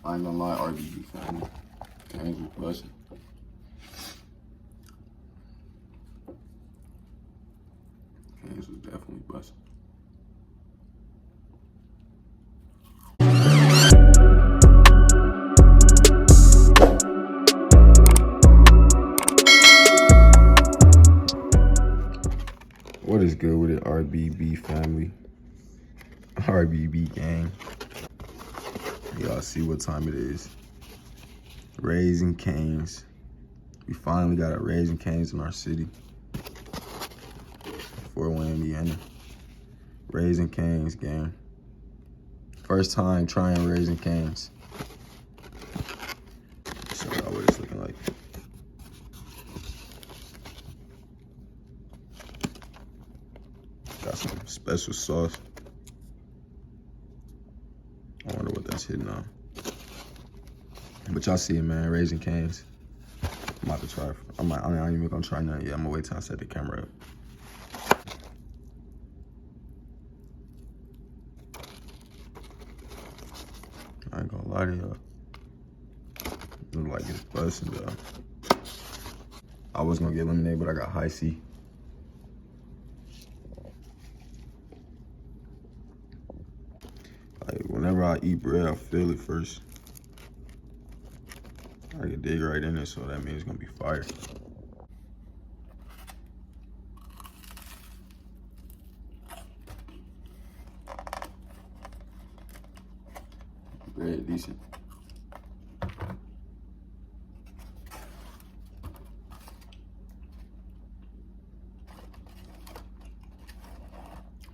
I ain't gonna lie, RBB family. Canes was busting. Canes was definitely busting. What is good with it, RBB family? RBB gang. Y'all see what time it is. Raising Canes. We finally got a Raising Canes in our city. Fort Wayne, Indiana. Raising Canes gang. First time trying Raising Canes. Show y'all what it's looking like. Got some special sauce. I wonder what that's hitting on. But y'all see it, man. Raising Canes. I'm about to try. I'm not even gonna try nothing yet. I'm gonna wait till I set the camera up. I ain't gonna lie to y'all. Look like it's busting though. I was gonna get lemonade, but I got high C. Like whenever I eat bread, I feel it first. I can dig right in it, so that means it's gonna be fire. Bread decent.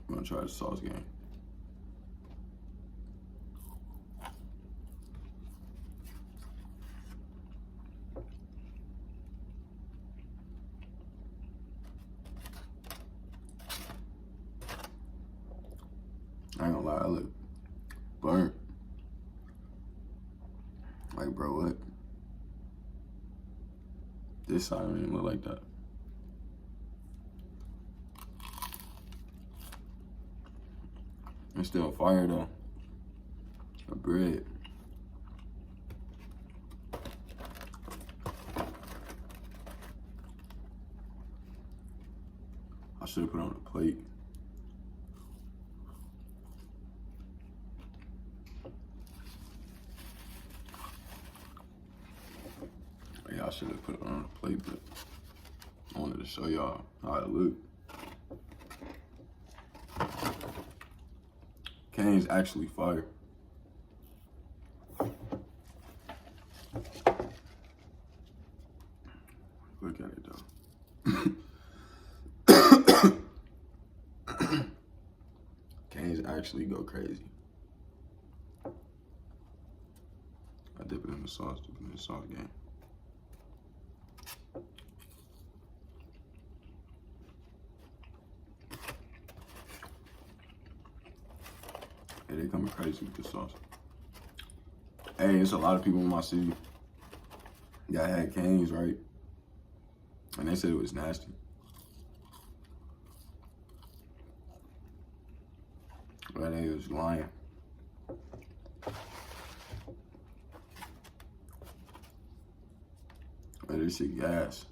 I'm gonna try the sauce game. I ain't gonna lie, I look burnt. Like, bro, what? This side don't even look like that. It's still fire though. The bread. I should have put it on the plate. Yeah, I should have put it on the plate, but I wanted to show y'all how it looked. Cane's actually fire. Look at it though. Cane's actually go crazy. I dip it in the sauce, game. Hey, they coming crazy with the sauce. Hey, it's a lot of people in my city that had Cane's, right? And they said it was nasty. But they was lying. But this shit gas.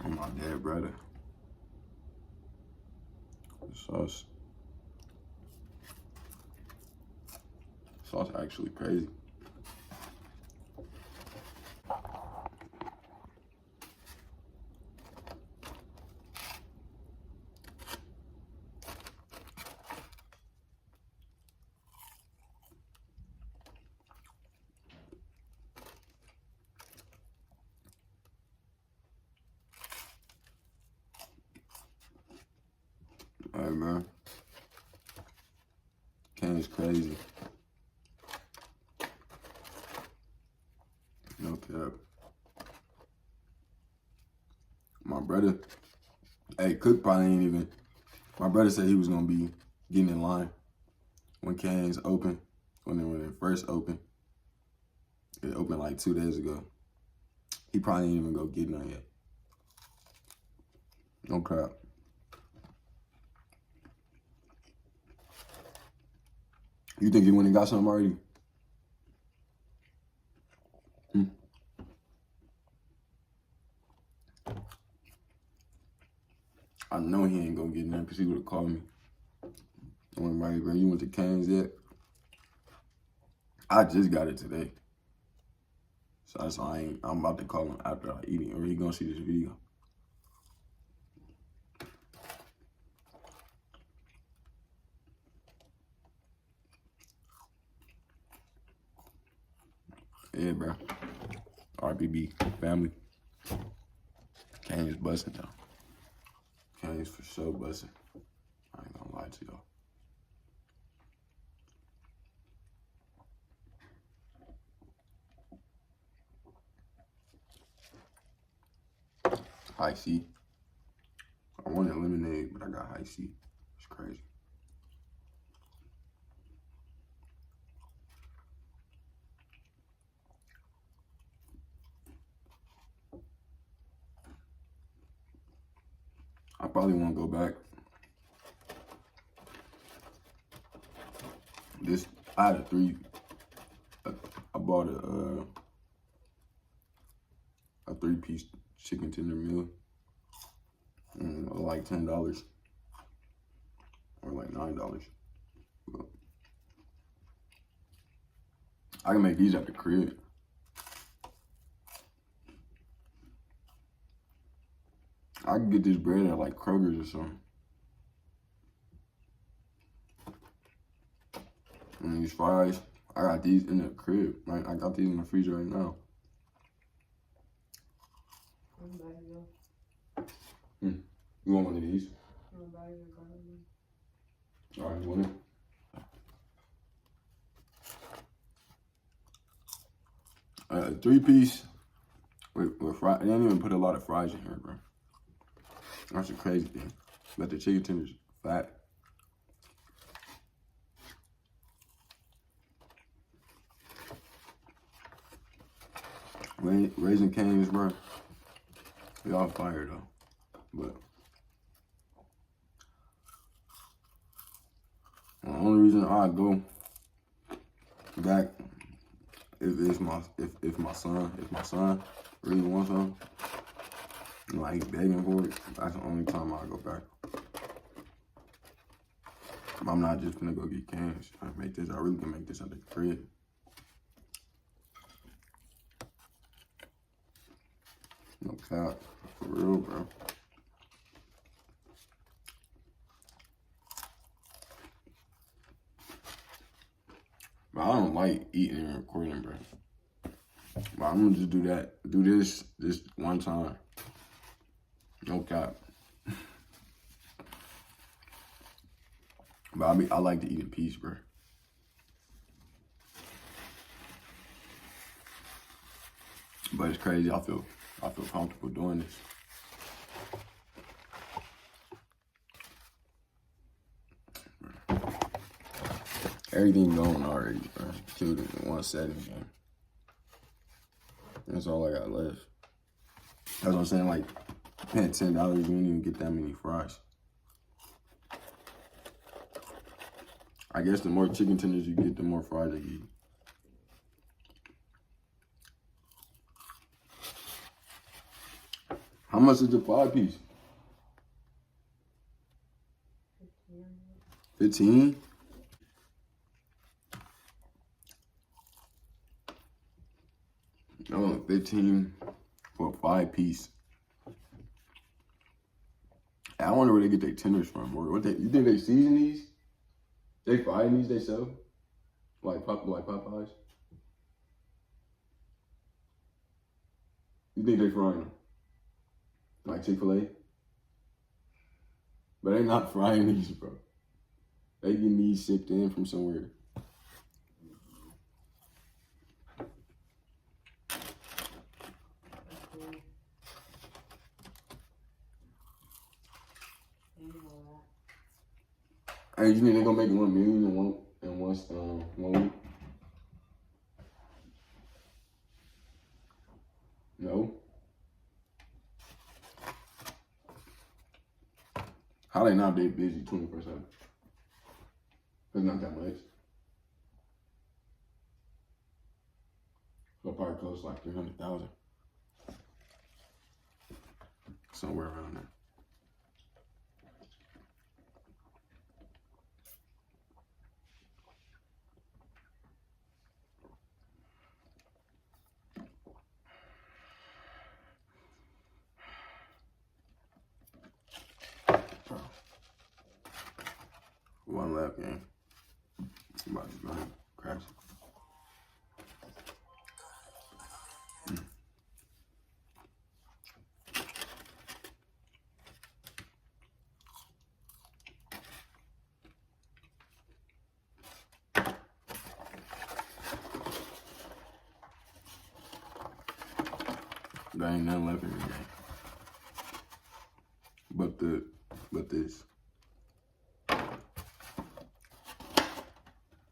Oh my dead brother. The sauce. Sauce actually crazy. All right, man. Cane's crazy. No cap. My brother, hey, Cook probably ain't even, my brother said he was gonna be getting in line when Cane's open, when it first opened. It opened like 2 days ago. He probably ain't even go get none yet. No crap. You think you went and got something already? I know he ain't gonna get nothing because he would have called me. I went, right, bro, you went to Canes yet? I just got it today. So that's why I'm about to call him after I eat it, or he gonna see this video. Yeah, bro. RBB family. Canes busting though. Canes for sure busting. I ain't gonna lie to y'all. High C. I wanted lemonade, but I got high C. It's crazy. I probably won't go back. I had I bought a 3-piece chicken tender meal. Like $10 or like $9. But I can make these at the crib. I can get this bread at like Kroger's or something. And these fries, I got these in the crib. Right? I got these in the freezer right now. You want one of these? All right, you want it? 3-piece with fries. They didn't even put a lot of fries in here, bro. That's the crazy thing. But the chicken tenders fat. Raising Cane's, bro. Y'all fire though. But the only reason I go back if my son really wants something, like he's begging for it, that's the only time I go back. I'm not just gonna go get Cane's. I really can make this at the crib. No cap, for real, bro. But I don't like eating and recording, bro. But I'm gonna just do this one time. No cap. But I like to eat in peace, bro. But it's crazy. I feel comfortable doing this. Everything going already, bro. Killed it in 1 setting, man. That's all I got left. That's what I'm saying. Like, paying $10, you don't even get that many fries. I guess the more chicken tenders you get, the more fries you eat. How much is the 5-piece? 15? No, 15 for a 5-piece. I wonder where they get their tenders from. Or you think they season these? They fry these they sell? Like Popeyes? You think they frying them? Like Chick-fil-A? But they not frying these, bro. They getting these shipped in from somewhere. Hey, you think they gonna make 1 million in one week? No. How they not that busy 24/7? It's not that much. So probably close to like 300,000. Somewhere around there. One left game. I'm about to go ahead and crash it. There ain't nothing left in the game. But this.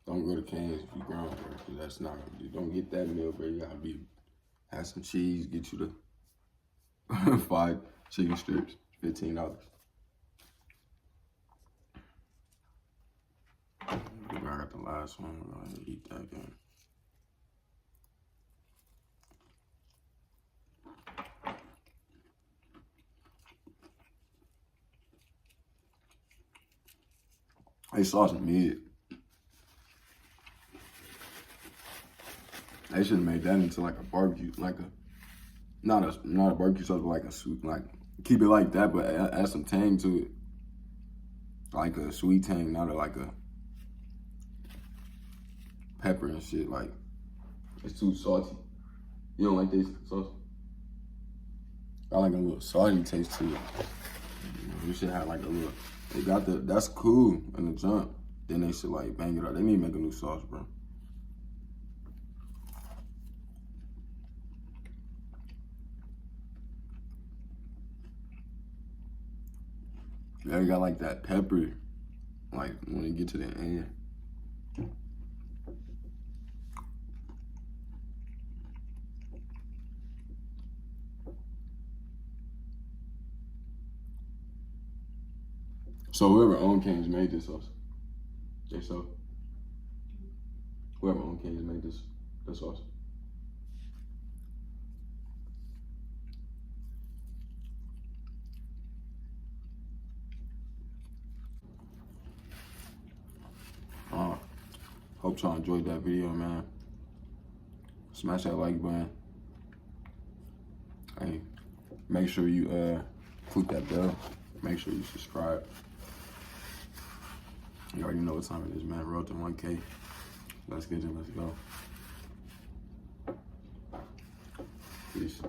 Don't go to Cane's if you grown, bro, because that's not gonna do. Don't get that meal, bro. You gotta have some cheese, get you the 5 chicken strips, $15. I got the last one. I'm gonna eat that again. They sauce mid. They should have made that into like a barbecue, like a not a barbecue sauce, but like a sweet, like keep it like that, but add some tang to it, like a sweet tang, not like a pepper and shit. Like it's too salty. You don't like this sauce? I like a little salty taste to it. You should have like a little. They got the, that's cool in the jump. Then they should like bang it up. They need to make a new sauce, bro. They got like that pepper, like when you get to the end. So whoever owned Cane's made this sauce. So whoever owned Cane's made this sauce. Hope y'all enjoyed that video, man. Smash that like button. Hey, make sure you click that bell. Make sure you subscribe. You already know what time it is, man. Road to 1K. Let's get it. Let's go. Peace.